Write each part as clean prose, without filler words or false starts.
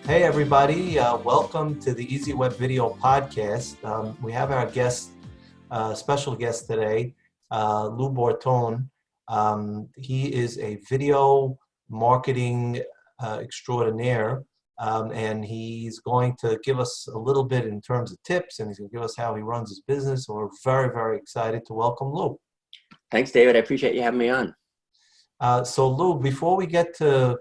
Hey everybody, welcome to the Easy Web Video Podcast. We have our special guest today, Lou Bortone. He is a video marketing extraordinaire, and he's going to give us a little bit in terms of tips, and he's going to give us how he runs his business. So we're very, very excited to welcome Lou. Thanks, David. I appreciate you having me on. So Lou, before we get to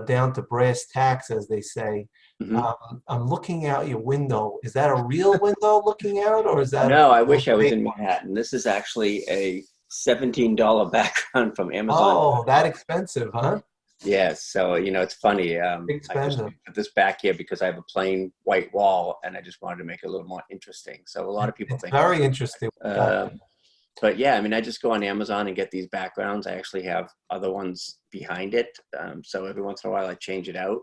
down to brass tacks, as they say. hmm I'm looking out your window. Is that a real window looking out, or is that No, I those wish I was fake in ones? Manhattan. This is actually a $17 background from Amazon. Oh, that expensive, huh? Yes, so it's funny. I just Expensive. put this back here because I have a plain white wall, and I just wanted to make it a little more interesting. So a lot of people It's think very interesting. uh, but yeah, I just go on Amazon and get these backgrounds. I actually have other ones behind it. So every once in a while I change it out,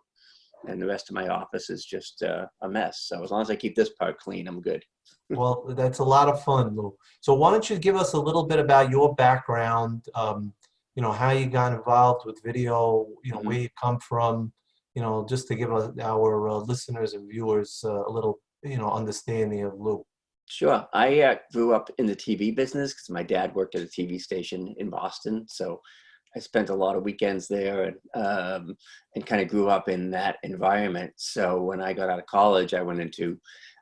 and the rest of my office is just a mess. So as long as I keep this part clean, I'm good. Well, that's a lot of fun, Lou. So why don't you give us a little bit about your background, how you got involved with video, where you come from, just to give our listeners and viewers a little, understanding of Lou. Sure. I grew up in the TV business because my dad worked at a TV station in Boston. So I spent a lot of weekends there and kind of grew up in that environment. So when I got out of college, I went into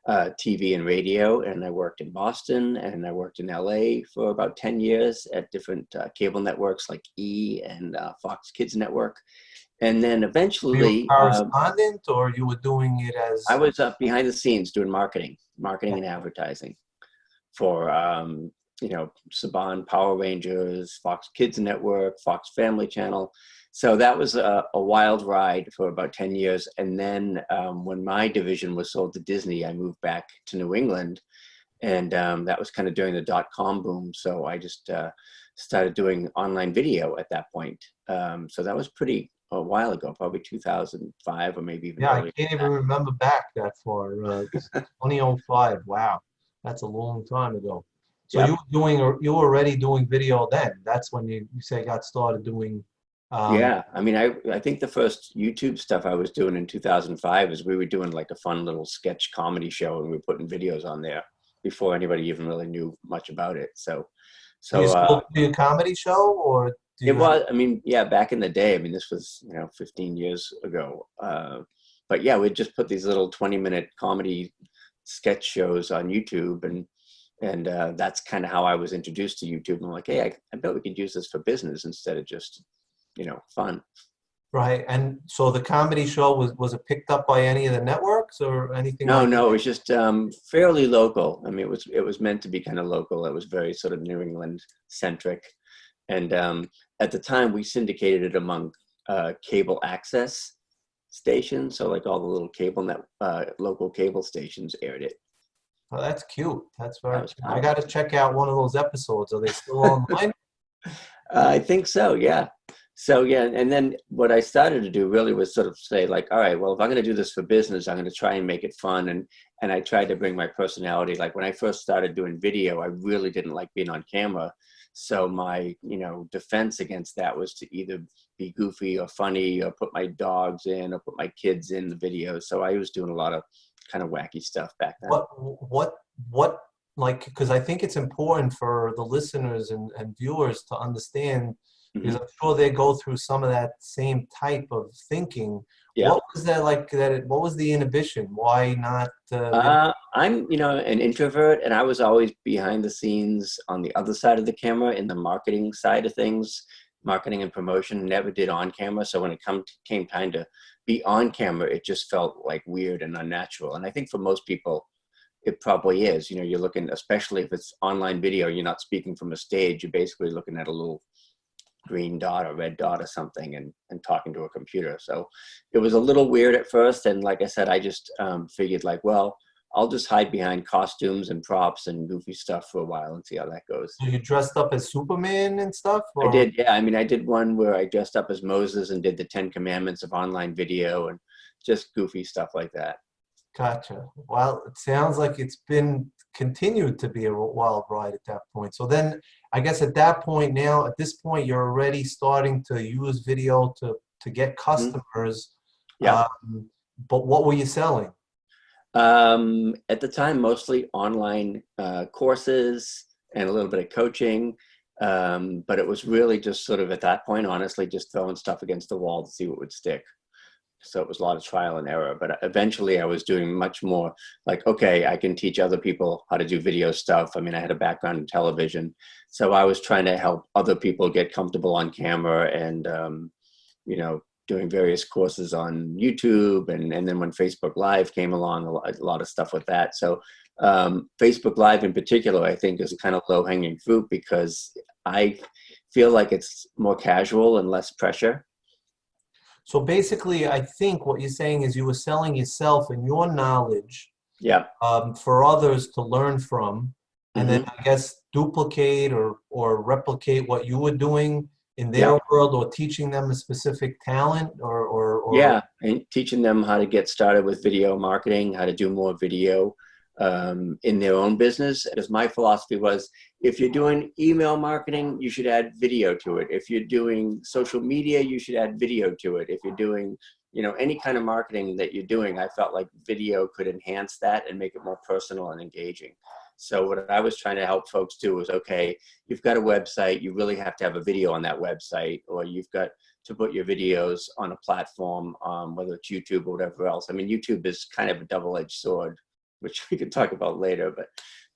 TV and radio, and I worked in Boston and I worked in LA for about 10 years at different cable networks like E and Fox Kids Network. And then Were you a eventually, correspondent, or you were doing it I as? was behind the scenes doing marketing and advertising for Saban Power Rangers, Fox Kids Network, Fox Family Channel. So that was a wild ride for about 10 years. And then when my division was sold to Disney, I moved back to New England. And that was kind of during the dot-com boom. So I just started doing online video at that point. So that was pretty a while ago, probably 2005 or maybe even Yeah, I earlier can't than even that. remember back that far. 2005. Wow, that's a long time ago. So Yep. you were already doing video then. That's when you say got started doing. Um, Yeah, I think the first YouTube stuff I was doing in 2005 is we were doing like a fun little sketch comedy show, and we were putting videos on there before anybody even really knew much about it. So, do you so still do a comedy show, or do it you have? was, yeah, back in the day, this was, 15 years ago. But yeah, we'd just put these little 20-minute comedy sketch shows on YouTube, and that's kind of how I was introduced to YouTube. And I'm like, hey, I bet we could use this for business instead of just, fun. Right? And so the comedy show was it picked up by any of the networks or anything No, like no, it that? was just fairly local. It was meant to be kind of local. It was very sort of New England centric, and at the time we syndicated it among cable access stations. So like all the little local cable stations aired it. Oh, that's cute. That's very That cute. was I fun. got to check out one of those episodes. Are they still online? I think so, yeah. So yeah, and then what I started to do really was sort of say like, all right, well, if I'm going to do this for business, I'm going to try and make it fun, and I tried to bring my personality. Like when I first started doing video, I really didn't like being on camera. So my, defense against that was to either be goofy or funny or put my dogs in or put my kids in the video. So I was doing a lot of kind of wacky stuff back then. What like, because I think it's important for the listeners and viewers to understand, because hmm I'm sure they go through some of that same type of thinking. Yeah. What was that like what was the inhibition? Why not video? I'm, an introvert, and I was always behind the scenes on the other side of the camera in the marketing side of things, marketing and promotion. Never did on camera. So when it came time to be on camera, it just felt like weird and unnatural. And I think for most people, it probably is. You're looking, especially if it's online video, you're not speaking from a stage. You're basically looking at a little green dot or red dot or something and talking to a computer. So it was a little weird at first. And like I said, I just figured like, well, I'll just hide behind costumes and props and goofy stuff for a while and see how that goes. So you dressed up as Superman and stuff, I or? did, yeah. I did one where I dressed up as Moses and did the 10 Commandments of online video and just goofy stuff like that. Gotcha. Well, it sounds like it's been continued to be a wild ride at that point. So then I guess at that point at this point, you're already starting to use video to get Mhm. customers. Yeah. But what were you selling? At the time, mostly online courses and a little bit of coaching. But it was really just sort of at that point, honestly, just throwing stuff against the wall to see what would stick. So it was a lot of trial and error. But eventually I was doing much more like, okay, I can teach other people how to do video stuff. I mean, I had a background in television. So I was trying to help other people get comfortable on camera and, you know, doing various courses on YouTube. And then when Facebook Live came along, a lot of stuff with that. So Facebook Live in particular, I think is kind of low hanging fruit because I feel like it's more casual and less pressure. So basically, I think what you're saying is you were selling yourself and your knowledge Yeah. for others to learn from, and then Hmm. I guess duplicate or replicate what you were doing in their Yeah. world, or teaching them a specific talent, or Yeah, and teaching them how to get started with video marketing, how to do more video in their own business. Because my philosophy was, if you're doing email marketing, you should add video to it. If you're doing social media, you should add video to it. If you're doing, you know, any kind of marketing that you're doing, I felt like video could enhance that and make it more personal and engaging. So what I was trying to help folks do was, okay, you've got a website, you really have to have a video on that website, or you've got to put your videos on a platform, whether it's YouTube or whatever else. I mean, YouTube is kind of a double-edged sword, which we could talk about later.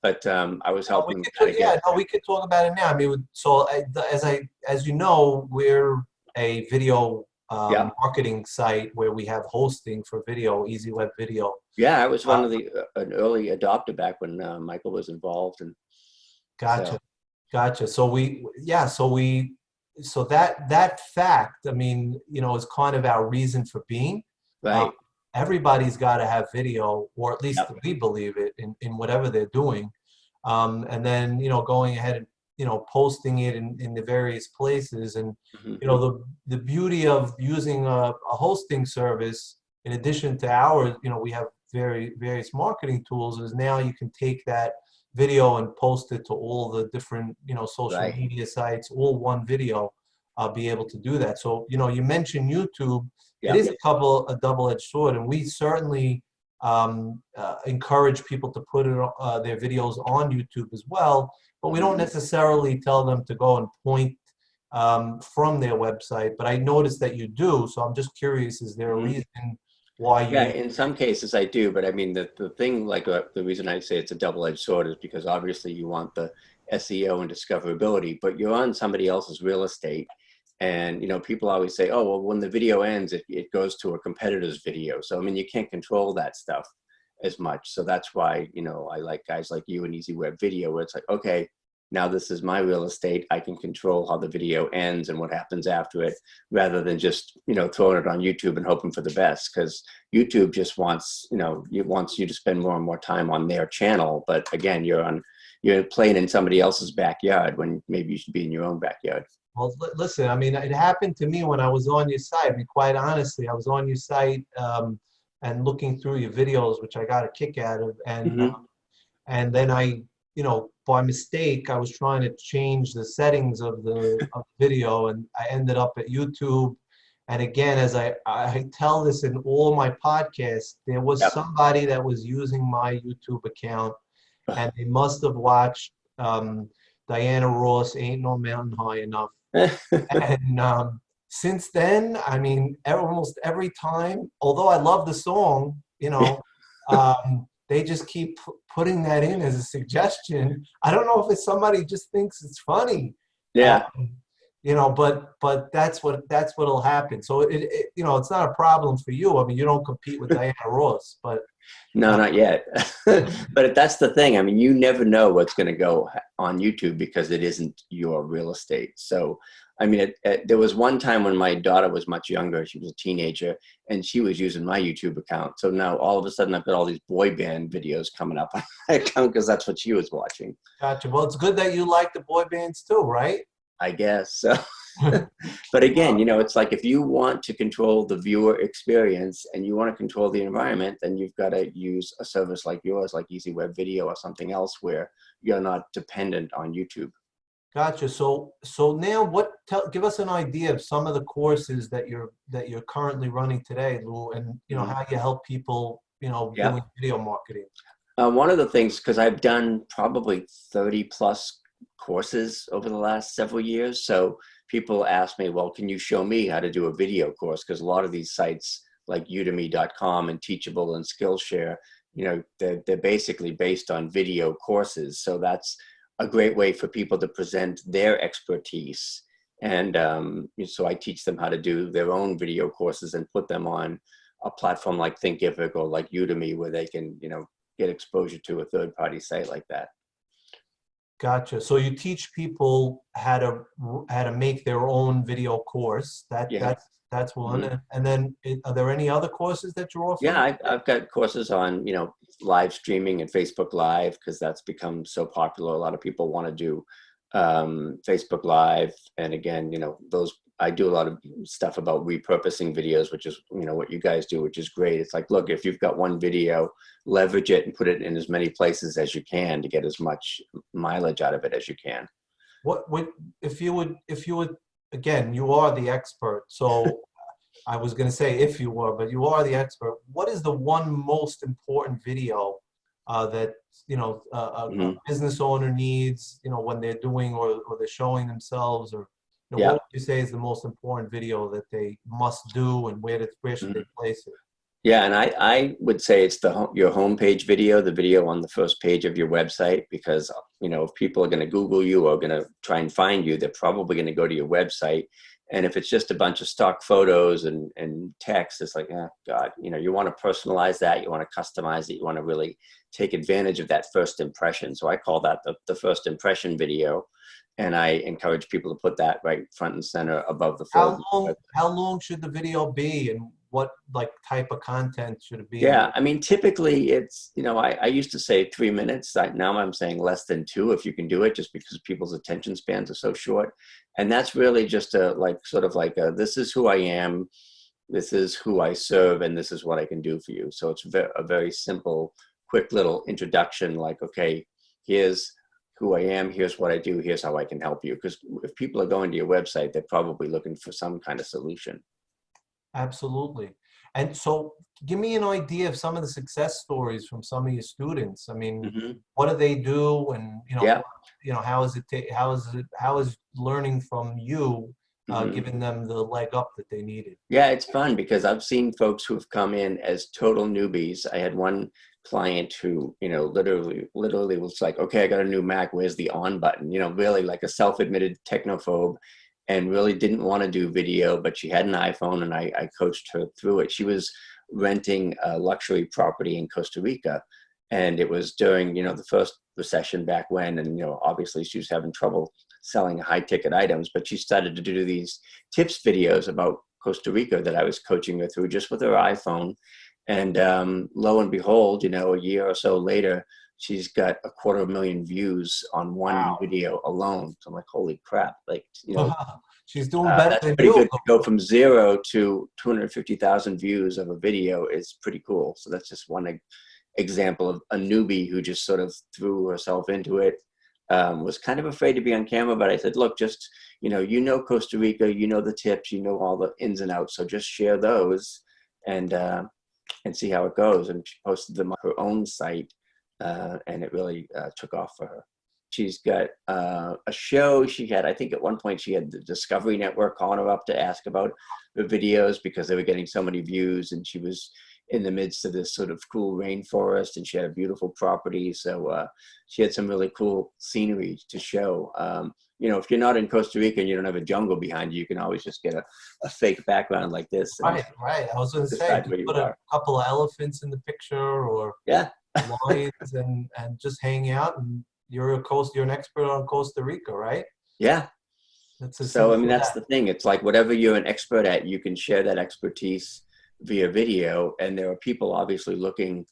But I was no, we helping could kind of get. yeah, no, we could talk about it now. I mean, so as you know, we're a video Yeah, marketing site where we have hosting for video, Easy Web Video. yeah. I was Uh, one of the an early adopter back when Michael was involved, and Gotcha. so Gotcha. So that fact, I mean, is kind of our reason for being. Uh, right. Everybody's got to have video, or at least Yep. we believe it in whatever they're doing. And then, going ahead and, posting it in the various places. And, Hmm. the beauty of using a hosting service, in addition to ours, we have various marketing tools, is now you can take that video and post it to all the different, social Right. media sites, all one video. I'll be able to do that. So, you mentioned YouTube. It Yep. is a double-edged sword, and we certainly encourage people to put their videos on YouTube as well. But we don't Hmm. necessarily tell them to go and point from their website. But I noticed that you do, so I'm just curious: is there a Hmm. reason why Yeah, you? in some cases I do, but I mean the thing like the reason I say it's a double-edged sword is because obviously you want the SEO and discoverability, but you're on somebody else's real estate, and people always say, oh well, when the video ends, it goes to a competitor's video. So I mean you can't control that stuff as much. So that's why I like guys like you and Easy Web Video, where it's like, okay, now this is my real estate. I can control how the video ends and what happens after it, rather than just throwing it on YouTube and hoping for the best. Because YouTube just wants it wants you to spend more and more time on their channel. But again, you're playing in somebody else's backyard when maybe you should be in your own backyard. Well, listen, I mean, it happened to me when I was on your site. I mean, quite honestly, I was on your site and looking through your videos, which I got a kick out of, Hmm. and then by mistake, I was trying to change the settings of the video, and I ended up at YouTube. And again, as I tell this in all my podcasts, there was Yep. somebody that was using my YouTube account, and they must have watched Diana Ross, "Ain't No Mountain High Enough." And since then, I mean, almost every time, although I love the song, they just keep putting that in as a suggestion. I don't know if it's somebody just thinks it's funny, um, Yeah. but that's what'll happen. So it's not a problem for you. I mean, you don't compete with Diana Ross, but No, uh, not yet. But that's the thing. I mean, you never know what's going to go on YouTube because it isn't your real estate. So, I mean, there was one time when my daughter was much younger. She was a teenager, and she was using my YouTube account. So now all of a sudden, I've got all these boy band videos coming up on my account because that's what she was watching, gotcha. Well, it's good that you like the boy bands too, right? I guess. So, but again, it's like if you want to control the viewer experience and you want to control the environment, then you've got to use a service like yours, like Easy Web Video or something else where you're not dependent on YouTube. Gotcha. So now give us an idea of some of the courses that you're currently running today, Lou, and Mhm. how you help people, Yeah. doing video marketing. One of the things, because I've done probably 30 plus courses over the last several years. So people ask me, well, can you show me how to do a video course? Because a lot of these sites like udemy.com and Teachable and Skillshare, they're basically based on video courses. So that's a great way for people to present their expertise. And so I teach them how to do their own video courses and put them on a platform like Thinkific or like Udemy, where they can, get exposure to a third-party site like that. Gotcha. So you teach people how to make their own video course. Yeah. That's one. Mhm. And then are there any other courses that you're Yeah, offering? I've got courses on, live streaming and Facebook Live, because that's become so popular. A lot of people want to do Facebook Live. And again, those I do a lot of stuff about repurposing videos, which is, what you guys do, which is great. It's like, look, if you've got one video, leverage it and put it in as many places as you can to get as much mileage out of it as you can. What would if you would again, you are the expert. So I was going to say if you were, but you are the expert. What is the one most important video that a Mhm. business owner needs? When they're doing or they're showing themselves, or what Yeah. would you say is the most important video that they must do, and where should they Mhm. place it? Yeah, and I would say it's your homepage video, the video on the first page of your website, because if people are going to Google you or going to try and find you, they're probably going to go to your website. And if it's just a bunch of stock photos and text, it's like, oh God, you want to personalize that, you want to customize it, you want to really take advantage of that first impression. So I call that the first impression video, and I encourage people to put that right front and center above the fold. How long should the video be, and what like type of content should it be? Yeah, I mean, typically it's, I used to say 3 minutes. Now I'm saying less than two if you can do it, just because people's attention spans are so short. And that's really just this is who I am, this is who I serve, and this is what I can do for you. So it's a very simple, quick little introduction, like, okay, here's who I am, here's what I do, here's how I can help you. Because if people are going to your website, they're probably looking for some kind of solution. Absolutely. And so give me an idea of some of the success stories from some of your students. I mean, Hmm. what do they do? And, Yeah. how is how is learning from you Hmm. giving them the leg up that they needed? Yeah, it's fun because I've seen folks who have come in as total newbies. I had one client who, literally was like, okay, I got a new Mac. Where's the on button? Really like a self-admitted technophobe, and really didn't want to do video, but she had an iPhone, and I coached her through it. She was renting a luxury property in Costa Rica, and it was during, the first recession back when, and, obviously she was having trouble selling high ticket items, but she started to do these tips videos about Costa Rica that I was coaching her through just with her iPhone. And lo and behold, a year or so later, she's got 250,000 views on one Wow. video alone. So I'm like, holy crap. Like, She's doing better that's than pretty you. good to go from zero to 250,000 views of a video is pretty cool. So that's just one example of a newbie who just sort of threw herself into it. Was kind of afraid to be on camera, but I said, look, just, Costa Rica, the tips, all the ins and outs. So just share those and see how it goes. And she posted them on her own site, and it really took off for her. She's got a show. I think at one point she had the Discovery Network calling her up to ask about the videos because they were getting so many views, and she was in the midst of this sort of cool rainforest, and she had a beautiful property. So she had some really cool scenery to show. If you're not in Costa Rica and you don't have a jungle behind you, you can always just get a fake background like this and Right, right. I was going to say, decide just where you put a are. couple of elephants in the picture, or Yeah. lions, and just hang out, and you're an expert on Costa Rica, right? Yeah. It's as So, I simple mean, as that's that. the thing. It's like whatever you're an expert at, you can share that expertise via video. And there are people obviously looking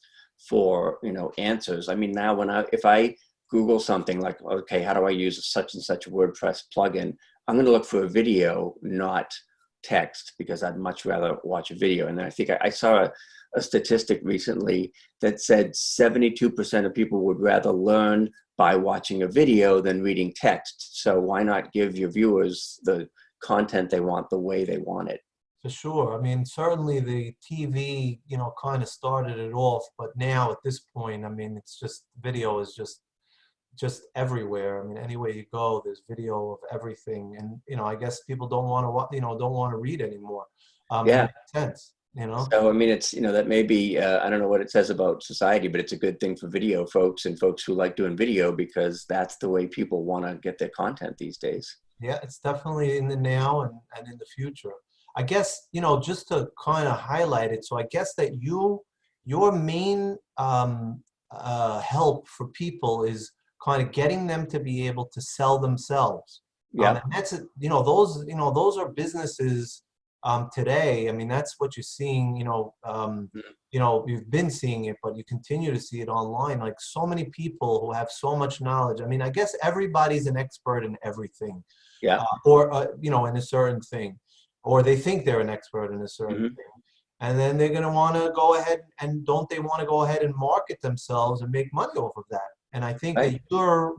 for, answers. I mean, now if I Google something like, okay, how do I use such and such WordPress plugin? I'm going to look for a video, not text because I'd much rather watch a video. And then I think I saw a statistic recently that said 72% of people would rather learn by watching a video than reading text. So why not give your viewers the content they want the way they want it? For sure. I mean, certainly the TV, kind of started it off, but now at this point, I mean, it's just video is just everywhere. I mean, anywhere you go, there's video of everything, and I guess people don't want to, don't want to read anymore. And Yeah. it makes sense. So, I mean, it's, that may be, I don't know what it says about society, but it's a good thing for video folks and folks who like doing video because that's the way people want to get their content these days. Yeah, it's definitely in the now and in the future. I guess, just to kind of highlight it, so I guess that your main help for people is kind of getting them to be able to sell themselves. Yeah. And that's, those are businesses today. I mean, that's what you're seeing, you've been seeing it, but you continue to see it online. Like so many people who have so much knowledge. I mean, I guess everybody's an expert in everything. Yeah. Or in a certain thing, or they think they're an expert in a certain thing. And then they're going to want to go ahead and don't they want to go ahead and market themselves and make money off of that? And I think that you're,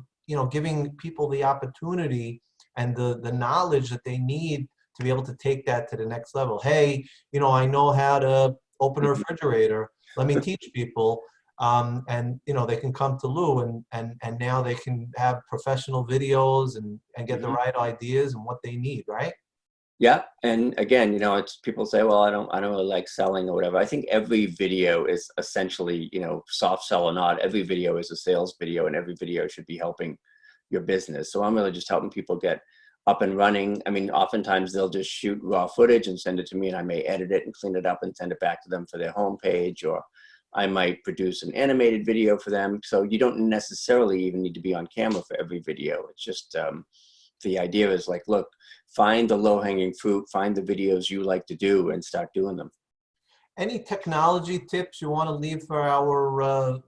giving people the opportunity and the knowledge that they need to be able to take that to the next level. Hey, I know how to open a refrigerator. Let me teach people. And they can come to Lou and now they can have professional videos and get the right ideas and what they need, right? Yeah. And again, it's people say, well, I don't really like selling or whatever. I think every video is essentially, soft sell or not, every video is a sales video and every video should be helping your business. So I'm really just helping people get up and running. I mean, oftentimes they'll just shoot raw footage and send it to me and I may edit it and clean it up and send it back to them for their homepage, or I might produce an animated video for them. So you don't necessarily even need to be on camera for every video. It's just, the idea is like, look, find the low-hanging fruit, find the videos you like to do and start doing them. Any technology tips you want to leave for our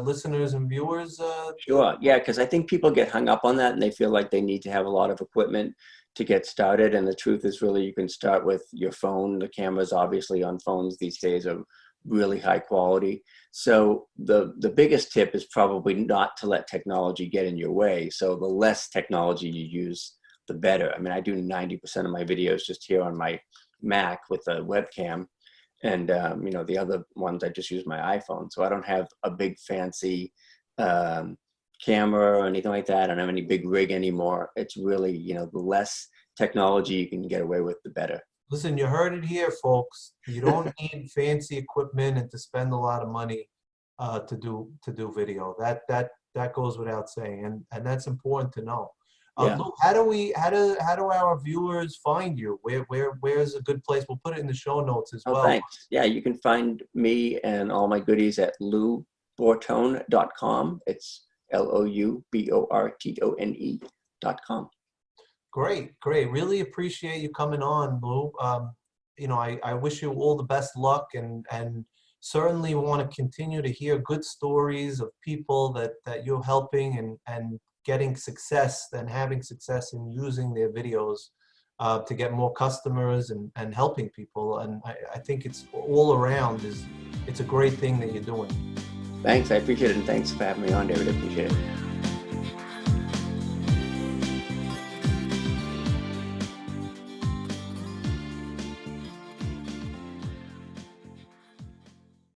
listeners and viewers? Sure. Yeah, because I think people get hung up on that and they feel like they need to have a lot of equipment to get started. And the truth is really you can start with your phone. The cameras obviously on phones these days are really high quality. So the biggest tip is probably not to let technology get in your way. So the less technology you use, the better. I mean, I do 90% of my videos just here on my Mac with a webcam. And, the other ones, I just use my iPhone. So I don't have a big fancy camera or anything like that. I don't have any big rig anymore. It's really, the less technology you can get away with, the better. Listen, you heard it here, folks. You don't need fancy equipment and to spend a lot of money to do video. That goes without saying, and that's important to know. Lou, how do our viewers find you? Where's a good place? We'll put it in the show notes as well. Thanks. Yeah, you can find me and all my goodies at loubortone.com. It's LOUBORTONE.com. Great. Really appreciate you coming on, Lou. I wish you all the best luck and certainly want to continue to hear good stories of people that you're helping and getting success and having success in using their videos to get more customers and helping people. And I think it's all around it's a great thing that you're doing. Thanks. I appreciate it. And thanks for having me on, David. I appreciate it.